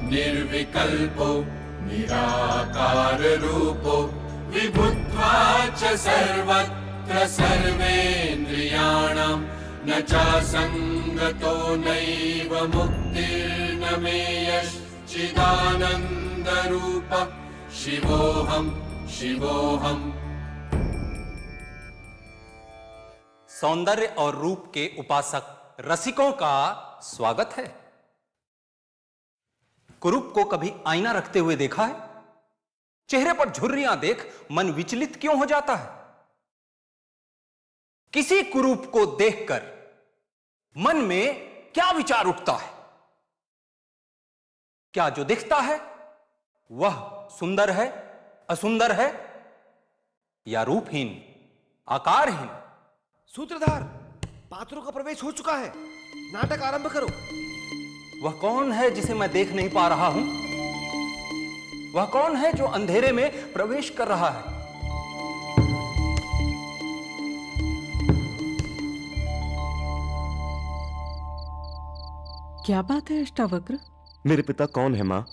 निर्विकल्पो निराकार रूपो विभुत्वा च सर्वत्र सर्वेन्द्रियाणां न चासंगतो नैव मुक्तिर्न मेयश्चिदानन्दरूपः शिवोऽहं शिवोऽहम्। सौंदर्य और रूप के उपासक रसिकों का स्वागत है। कुरूप को कभी आईना रखते हुए देखा है? चेहरे पर झुर्रियां देख मन विचलित क्यों हो जाता है? किसी कुरूप को देखकर मन में क्या विचार उठता है? क्या जो दिखता है वह सुंदर है, असुंदर है या रूपहीन, आकारहीन? सूत्रधार, पात्रों का प्रवेश हो चुका है, नाटक आरंभ करो। वह कौन है जिसे मैं देख नहीं पा रहा हूं? वह कौन है जो अंधेरे में प्रवेश कर रहा है? क्या बात है अष्टावक्र? मेरे पिता कौन है मां?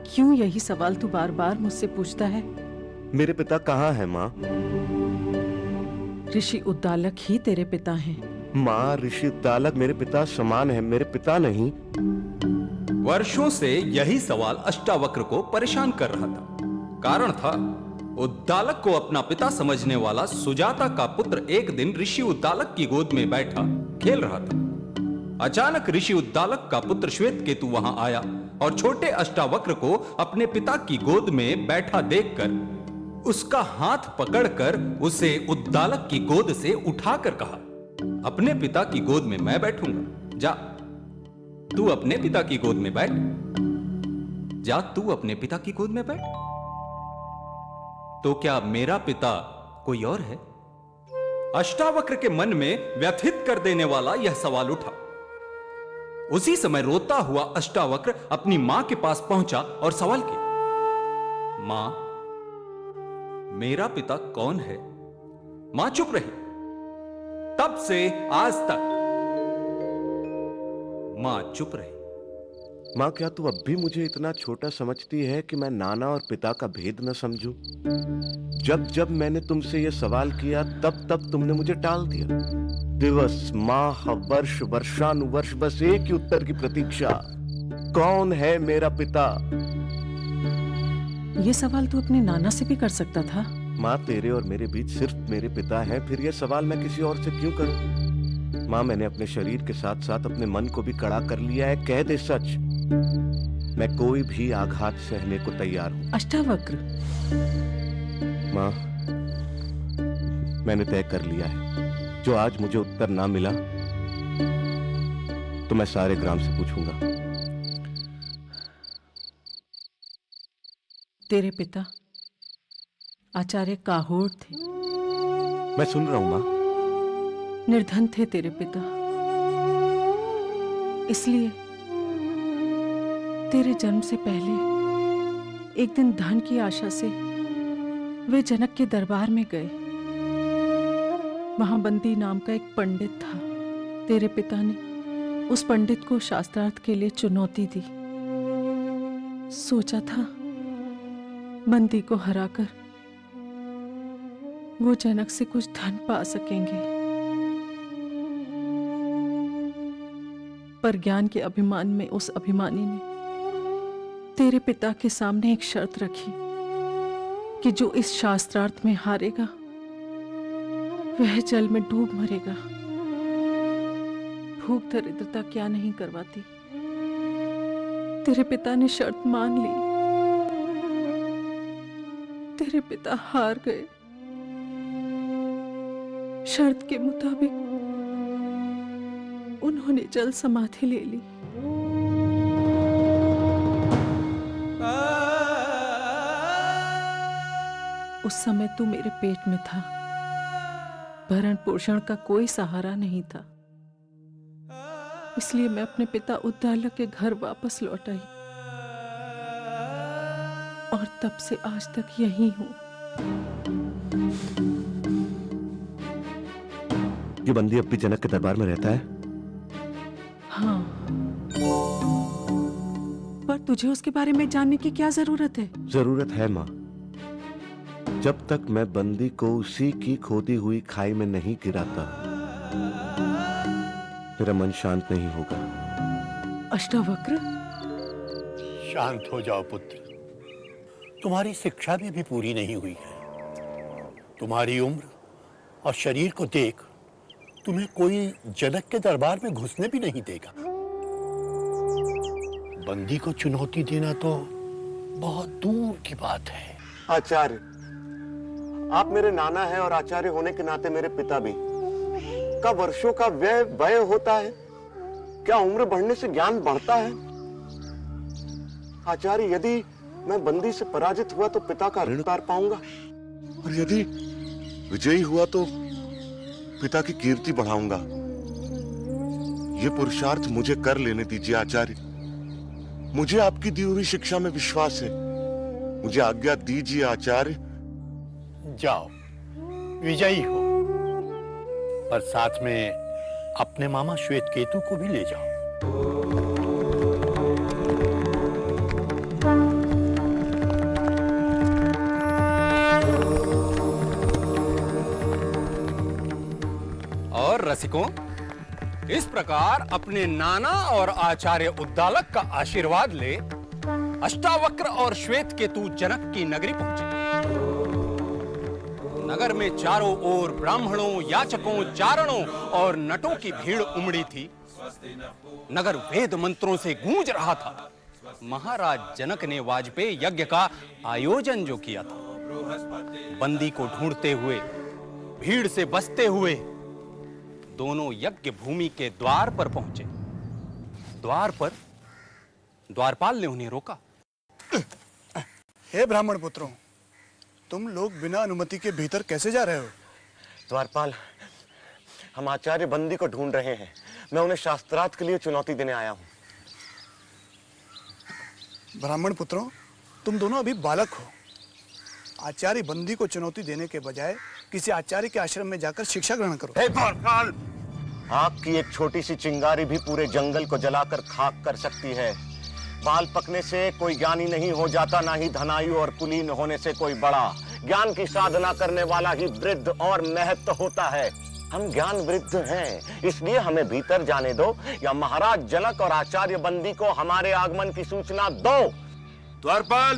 क्यों यही सवाल तू बार बार मुझसे पूछता है? मेरे पिता कहाँ है मां? ऋषि उद्दालक ही तेरे पिता हैं। मां, ऋषि उद्दालक मेरे पिता समान है, मेरे पिता नहीं। वर्षों से यही सवाल अष्टावक्र को परेशान कर रहा था। कारण था, उद्दालक को अपना पिता समझने वाला सुजाता का पुत्र एक दिन ऋषि उद्दालक की गोद में बैठा खेल रहा था। अचानक ऋषि उद्दालक का पुत्र श्वेतकेतु वहां आया और छोटे अष्टावक्र को अपने पिता की गोद में बैठा देखकर उसका हाथ पकड़कर उसे उद्दालक की गोद से उठाकर कहा, अपने पिता की गोद में मैं बैठूंगा, जा तू अपने पिता की गोद में बैठ, जा तू अपने पिता की गोद में बैठ। तो क्या मेरा पिता कोई और है? अष्टावक्र के मन में व्यथित कर देने वाला यह सवाल उठा। उसी समय रोता हुआ अष्टावक्र अपनी मां के पास पहुंचा और सवाल किया, मां, मेरा पिता कौन है? मां चुप रही। तब से आज तक मां चुप रही। मां, क्या तू अब भी मुझे इतना छोटा समझती है कि मैं नाना और पिता का भेद न समझूं? जब जब मैंने तुमसे यह सवाल किया तब तब तुमने मुझे टाल दिया। दिवस, माह, वर्ष, वर्षानुवर्ष बस एक ही उत्तर की प्रतीक्षा, कौन है मेरा पिता? ये सवाल तू अपने नाना से भी कर सकता था। माँ, तेरे और मेरे बीच सिर्फ मेरे पिता हैं, फिर यह सवाल मैं किसी और से क्यों करूं? माँ, मैंने अपने शरीर के साथ साथ अपने मन को भी कड़ा कर लिया है। कह दे सच, मैं कोई भी आघात सहने को तैयार हूं। अष्टावक्र, माँ, मैंने तय कर लिया है, जो आज मुझे उत्तर ना मिला तो मैं सारे ग्राम से पूछूंगा। तेरे पिता आचार्य काहोड़ थे। मैं सुन रहा हूं मां। निर्धन थे तेरे पिता, इसलिए तेरे जन्म से पहले एक दिन धन की आशा से वे जनक के दरबार में गए। वहां बंदी नाम का एक पंडित था। तेरे पिता ने उस पंडित को शास्त्रार्थ के लिए चुनौती दी। सोचा था बंदी को हराकर वो जनक से कुछ धन पा सकेंगे, पर ज्ञान के अभिमान में उस अभिमानी ने तेरे पिता के सामने एक शर्त रखी कि जो इस शास्त्रार्थ में हारेगा वह जल में डूब मरेगा। भूख दरिद्रता क्या नहीं करवाती। तेरे पिता ने शर्त मान ली। तेरे पिता हार गए। शर्त के मुताबिक उन्होंने जल समाधि ले ली। उस समय तू मेरे पेट में था। भरण पोषण का कोई सहारा नहीं था, इसलिए मैं अपने पिता उद्दालक के घर वापस लौट आई और तब से आज तक यहीं हूं। ये बंदी अब भी जनक के दरबार में रहता है? हाँ, तुझे उसके बारे में जानने की क्या जरूरत है? जरूरत है माँ। जब तक मैं बंदी को उसी की खोदी हुई खाई में नहीं गिराता, मेरा मन शांत नहीं होगा। अष्टावक्र, शांत हो जाओ पुत्र। तुम्हारी शिक्षा भी पूरी नहीं हुई है। तुम्हारी उम्र और शरीर को देख तुम्हें कोई जनक के दरबार में घुसने भी नहीं देगा। बंदी को चुनौती देना तो बहुत दूर की बात है। आचार्य, आप मेरे नाना हैं और आचार्य होने के नाते मेरे पिता भी। क्या वर्षों का व्यय होता है? क्या उम्र बढ़ने से ज्ञान बढ़ता है? आचार्य, यदि मैं बंदी से पराजित हुआ तो पिता का ऋण उतार पाऊंगा, और यदि विजयी हुआ तो पिता की कीर्ति बढ़ाऊंगा। ये पुरुषार्थ मुझे कर लेने दीजिए आचार्य। मुझे आपकी दी हुई शिक्षा में विश्वास है। मुझे आज्ञा दीजिए आचार्य। जाओ, विजयी हो, पर साथ में अपने मामा श्वेतकेतु को भी ले जाओ। और रसिकों, इस प्रकार अपने नाना और आचार्य उद्दालक का आशीर्वाद ले अष्टावक्र और श्वेतकेतु जनक की नगरी पहुंचे। नगर में चारों ओर ब्राह्मणों, याचकों, चारणों और नटों की भीड़ उमड़ी थी। नगर वेद मंत्रों से गूंज रहा था। महाराज जनक ने वाजपेयी यज्ञ का आयोजन जो किया था, बंदी को ढूंढते हुए, भीड़ से बचते हुए दोनों यज्ञ भूमि के द्वार पर पहुंचे। द्वार पर द्वारपाल ने उन्हें रोका। हे ब्राह्मण पुत्रों, तुम लोग बिना अनुमति के भीतर कैसे जा रहे हो? द्वारपाल, हम आचार्य बंदी को ढूंढ रहे हैं। मैं उन्हें शास्त्रार्थ के लिए चुनौती देने आया हूं। ब्राह्मण पुत्रों, तुम दोनों अभी बालक हो। आचार्य बंदी को चुनौती देने के बजाय किसी आचार्य के आश्रम में जाकर शिक्षा ग्रहण करो। हे द्वारपाल, आग की एक छोटी सी चिंगारी भी पूरे जंगल को जलाकर खाक कर सकती है। बाल पकने से कोई ज्ञानी नहीं हो जाता, ना ही धनायु और कुलीन होने से कोई बड़ा। ज्ञान की साधना करने वाला ही वृद्ध और महत्व होता है। हम ज्ञान वृद्ध हैं, इसलिए हमें भीतर जाने दो, या महाराज जनक और आचार्य बंदी को हमारे आगमन की सूचना दो। द्वारपाल,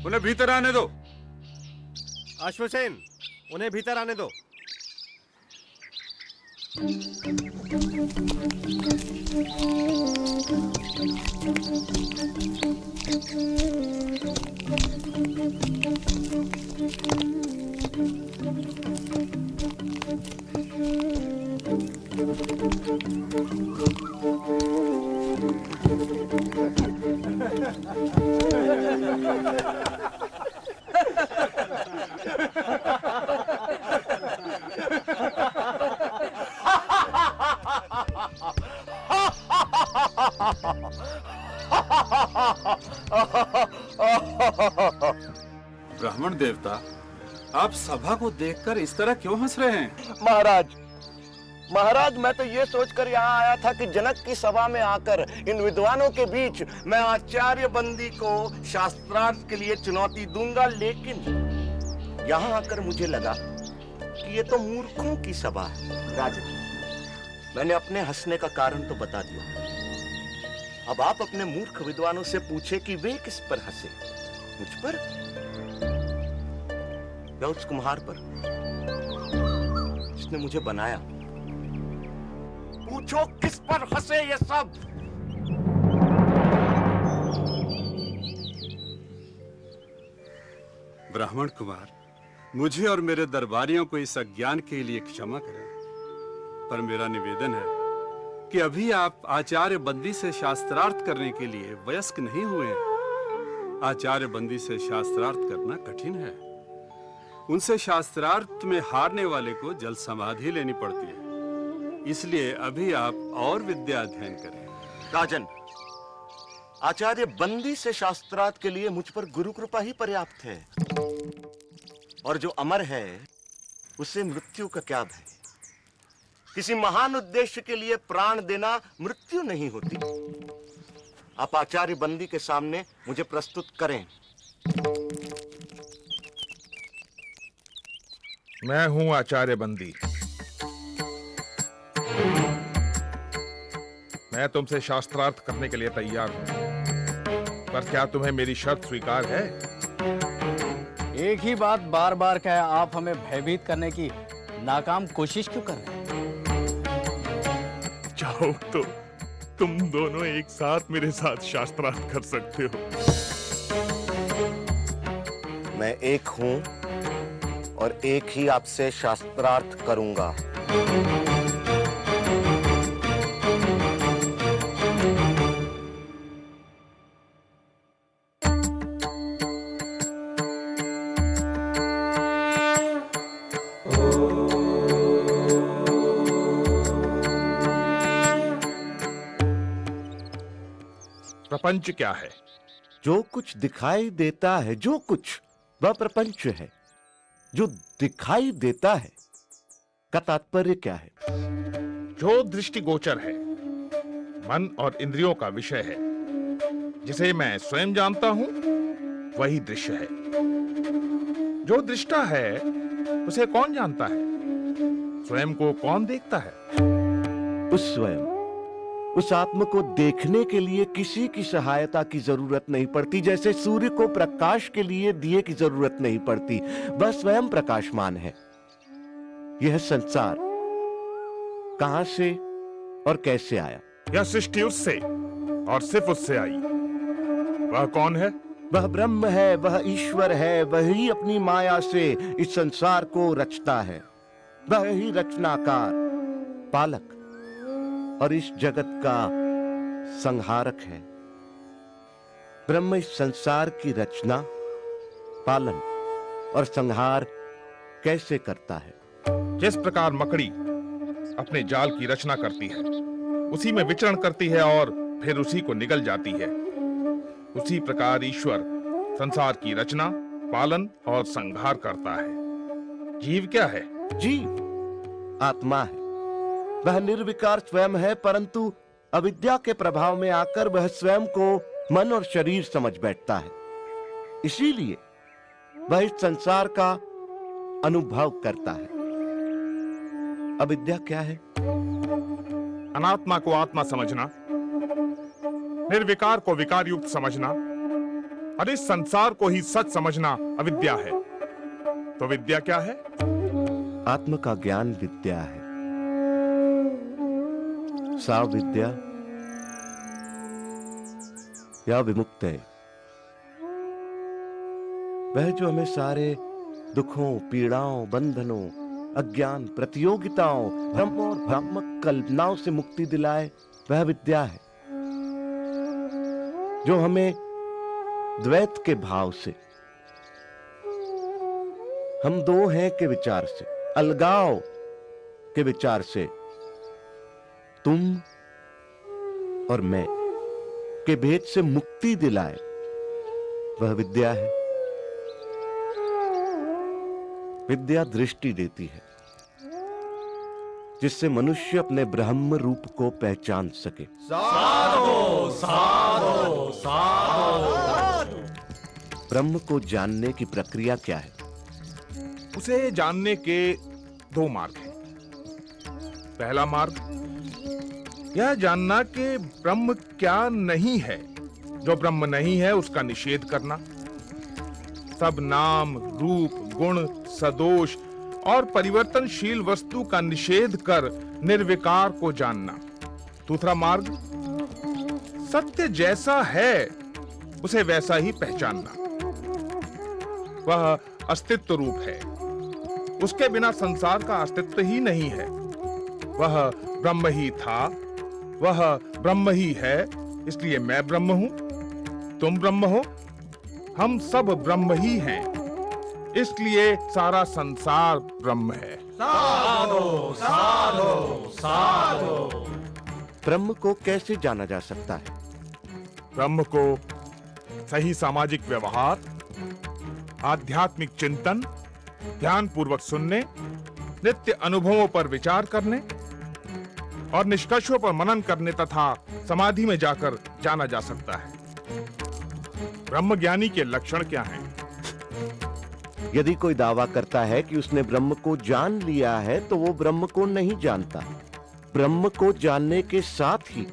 उन्हें भीतर आने दो। अश्वसेन, उन्हें भीतर आने दो। ब्राह्मण देवता, आप सभा को देखकर इस तरह क्यों हंस रहे हैं? महाराज, मैं तो ये सोचकर यहाँ आया था कि जनक की सभा में आकर इन विद्वानों के बीच मैं आचार्य बंदी को शास्त्रार्थ के लिए चुनौती दूंगा, लेकिन यहाँ आकर मुझे लगा कि ये तो मूर्खों की सभा है। राजन, मैंने अपने हंसने का कारण तो बता दिया। अब आप अपने मूर्ख विद्वानों से पूछे कि वे किस पर हंसे। मुझ पर या उस कुम्हार पर जिसने मुझे बनाया? पूछो किस पर हंसे ये सब। ब्राह्मण कुमार, मुझे और मेरे दरबारियों को इस अज्ञान के लिए क्षमा करें, पर मेरा निवेदन है कि अभी आप आचार्य बंदी से शास्त्रार्थ करने के लिए वयस्क नहीं हुए हैं। आचार्य बंदी से शास्त्रार्थ करना कठिन है। उनसे शास्त्रार्थ में हारने वाले को जल समाधि लेनी पड़ती है। इसलिए अभी आप और विद्या अध्ययन करें। राजन, आचार्य बंदी से शास्त्रार्थ के लिए मुझ पर गुरु कृपा ही पर्याप्त है, और जो अमर है उसे मृत्यु का क्या भय। किसी महान उद्देश्य के लिए प्राण देना मृत्यु नहीं होती। आप आचार्य बंदी के सामने मुझे प्रस्तुत करें। मैं हूं आचार्य बंदी। मैं तुमसे शास्त्रार्थ करने के लिए तैयार हूं, पर क्या तुम्हें मेरी शर्त स्वीकार है? एक ही बात बार बार कहे आप हमें भयभीत करने की नाकाम कोशिश क्यों कर रहे हैं? चाहो तो तुम दोनों एक साथ मेरे साथ शास्त्रार्थ कर सकते हो। मैं एक हूं और एक ही आपसे शास्त्रार्थ करूंगा। प्रपंच क्या है? जो कुछ दिखाई देता है, जो कुछ, वह प्रपंच है। जो दिखाई देता है का तात्पर्य क्या है? जो दृष्टिगोचर है, मन और इंद्रियों का विषय है, जिसे मैं स्वयं जानता हूं, वही दृश्य है। जो दृष्टा है उसे कौन जानता है? स्वयं को कौन देखता है? उस स्वयं, उस आत्म को देखने के लिए किसी की सहायता की जरूरत नहीं पड़ती। जैसे सूर्य को प्रकाश के लिए दिए की जरूरत नहीं पड़ती, वह स्वयं प्रकाशमान है। यह संसार कहां से और कैसे आया? यह सृष्टि उससे और सिर्फ उससे आई। वह कौन है? वह ब्रह्म है, वह ईश्वर है। वही अपनी माया से इस संसार को रचता है। वह ही रचनाकार, पालक और इस जगत का संहारक है। ब्रह्म इस संसार की रचना, पालन और संहार कैसे करता है? जिस प्रकार मकड़ी अपने जाल की रचना करती है, उसी में विचरण करती है और फिर उसी को निगल जाती है, उसी प्रकार ईश्वर संसार की रचना, पालन और संहार करता है। जीव क्या है? जीव आत्मा है। वह निर्विकार स्वयं है, परंतु अविद्या के प्रभाव में आकर वह स्वयं को मन और शरीर समझ बैठता है। इसीलिए वह इस संसार का अनुभव करता है। अविद्या क्या है? अनात्मा को आत्मा समझना, निर्विकार को विकार युक्त समझना और इस संसार को ही सच समझना अविद्या है। तो विद्या क्या है? आत्म का ज्ञान विद्या है। सा विद्या या विमुक्त है वह जो हमें सारे दुखों, पीड़ाओं, बंधनों, अज्ञान, प्रतियोगिताओं, भ्रम और भ्रामक कल्पनाओं से मुक्ति दिलाए, वह विद्या है। जो हमें द्वैत के भाव से, हम दो हैं के विचार से, अलगाव के विचार से, तुम और मैं के भेद से मुक्ति दिलाए, वह विद्या है। विद्या दृष्टि देती है, जिससे मनुष्य अपने ब्रह्म रूप को पहचान सके। साधो साधो साधो। ब्रह्म को जानने की प्रक्रिया क्या है? उसे जानने के दो मार्ग हैं। पहला मार्ग यह जानना कि ब्रह्म क्या नहीं है। जो ब्रह्म नहीं है उसका निषेध करना। सब नाम, रूप, गुण, सदोष और परिवर्तनशील वस्तु का निषेध कर निर्विकार को जानना। दूसरा मार्ग सत्य जैसा है उसे वैसा ही पहचानना। वह अस्तित्व रूप है, उसके बिना संसार का अस्तित्व ही नहीं है। वह ब्रह्म ही था, वह ब्रह्म ही है, इसलिए मैं ब्रह्म हूं, तुम ब्रह्म हो, हम सब ब्रह्म ही हैं, इसलिए सारा संसार ब्रह्म है। साधो साधो साधो। ब्रह्म को कैसे जाना जा सकता है? ब्रह्म को सही सामाजिक व्यवहार, आध्यात्मिक चिंतन, ध्यान पूर्वक सुनने, नित्य अनुभवों पर विचार करने और निष्कर्षों पर मनन करने तथा समाधि में जाकर जाना जा सकता है। ब्रह्म ज्ञानी के लक्षण क्या हैं? यदि कोई दावा करता है कि उसने ब्रह्म को जान लिया है तो वो ब्रह्म को नहीं जानता। ब्रह्म को जानने के साथ ही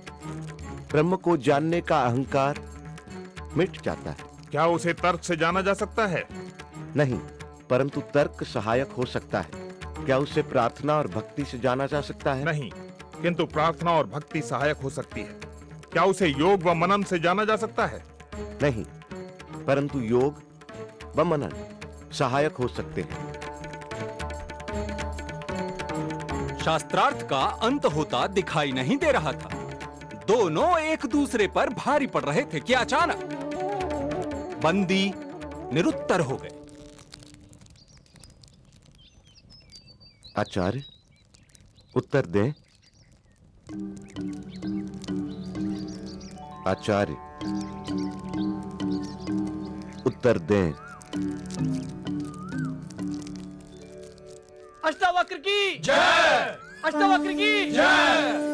ब्रह्म को जानने का अहंकार मिट जाता है। क्या उसे तर्क से जाना जा सकता है? नहीं, परंतु तर्क सहायक हो सकता है। क्या उसे प्रार्थना और भक्ति से जाना जा सकता है? नहीं, किंतु प्रार्थना और भक्ति सहायक हो सकती है। क्या उसे योग व मनन से जाना जा सकता है? नहीं, परंतु योग व मनन सहायक हो सकते हैं। शास्त्रार्थ का अंत होता दिखाई नहीं दे रहा था। दोनों एक दूसरे पर भारी पड़ रहे थे कि अचानक बंदी निरुत्तर हो गए। आचार्य, उत्तर दें। आचार्य, उत्तर दें। अष्टावक्र की जय! अष्टावक्र की जय!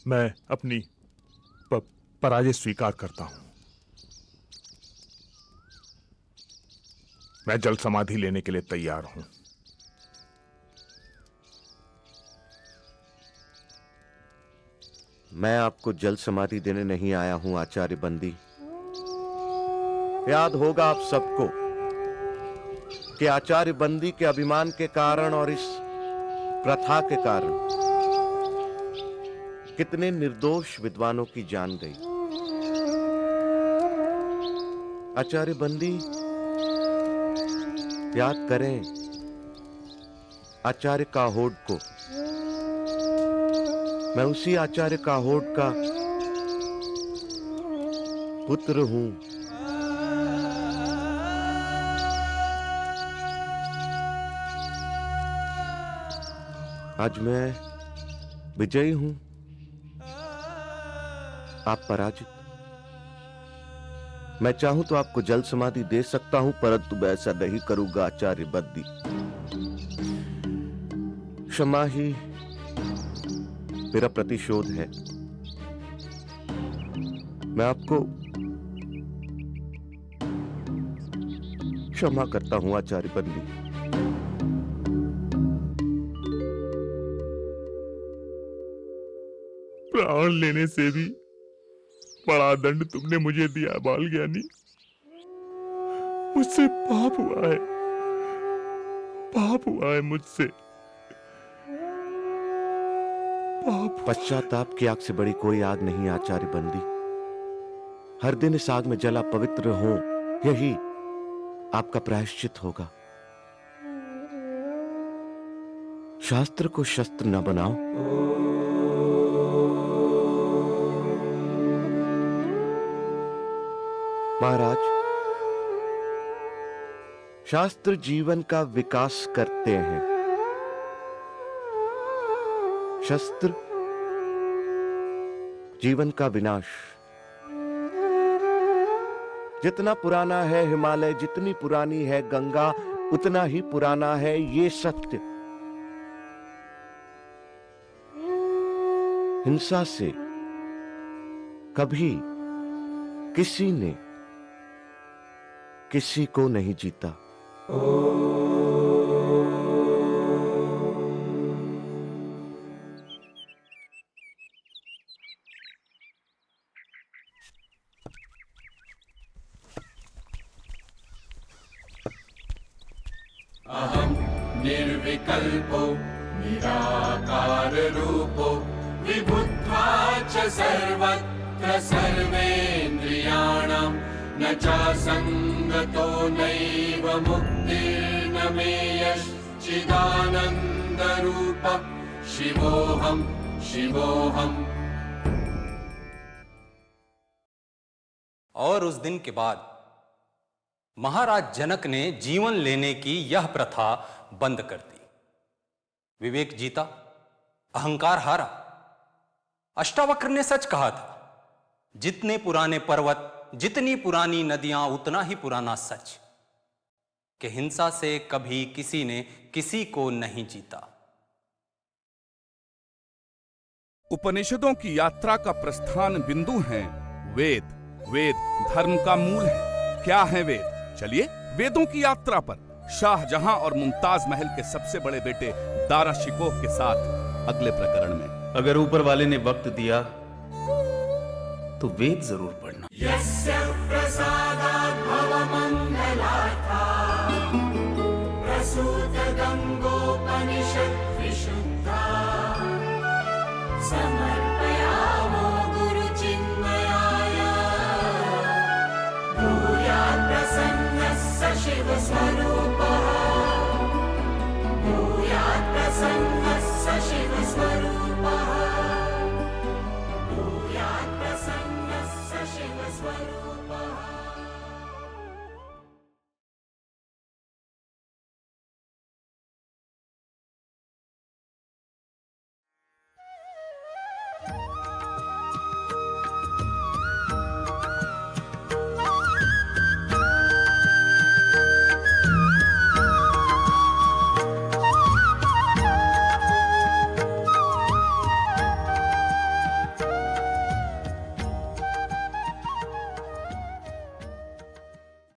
मैं अपनी पराजय स्वीकार करता हूं। मैं जल समाधि लेने के लिए तैयार हूं। मैं आपको जल समाधि देने नहीं आया हूं आचार्य बंदी। याद होगा आप सबको कि आचार्य बंदी के अभिमान के कारण और इस प्रथा के कारण कितने निर्दोष विद्वानों की जान गई। आचार्य बंदी, याद करें आचार्य काहोड को। मैं उसी आचार्य काहोड का पुत्र हूं। आज मैं विजयी हूं, आप पराजित। मैं चाहूं तो आपको जल समाधि दे सकता हूं, परंतु मैं ऐसा नहीं करूंगा आचार्य बंदी। क्षमा ही मेरा प्रतिशोध है। मैं आपको क्षमा करता हूं आचार्य बंदी। प्राण लेने से भी बड़ा दंड तुमने मुझे दिया बाल ज्ञानी। मुझसे पाप हुआ है, पाप हुआ है मुझसे पाप। पश्चाताप की आग से बड़ी कोई आग नहीं आचार्य बंदी। हर दिन इस आग में जला पवित्र हो, यही आपका प्रायश्चित होगा। शास्त्र को शस्त्र न बनाओ। महाराज, शास्त्र जीवन का विकास करते हैं, शस्त्र जीवन का विनाश। जितना पुराना है हिमालय, जितनी पुरानी है गंगा, उतना ही पुराना है ये सत्य। हिंसा से कभी किसी ने किसी को नहीं जीता। अहं निर्विकल्पो निराकार रूपो विभुत्वा च सर्वत्र सर्वेन्द्रियाणां न चासङ्गतो नैव मुक्तिर्न मेयश्चिदानन्दरूपः शिवोऽहं शिवोऽहम्। और उस दिन के बाद महाराज जनक ने जीवन लेने की यह प्रथा बंद कर दी। विवेक जीता, अहंकार हारा। अष्टावक्र ने सच कहा था, जितने पुराने पर्वत, जितनी पुरानी नदियां, उतना ही पुराना सच कि हिंसा से कभी किसी ने किसी को नहीं जीता। उपनिषदों की यात्रा का प्रस्थान बिंदु है वेद। वेद धर्म का मूल है। क्या है वेद? चलिए वेदों की यात्रा पर शाहजहां और मुमताज महल के सबसे बड़े बेटे दारा शिकोह के साथ अगले प्रकरण में। अगर ऊपर वाले ने वक्त दिया तो वेद जरूर पढ़ना। यस्य प्रसादात् भवमङ्गलार्था प्रसूत गंगा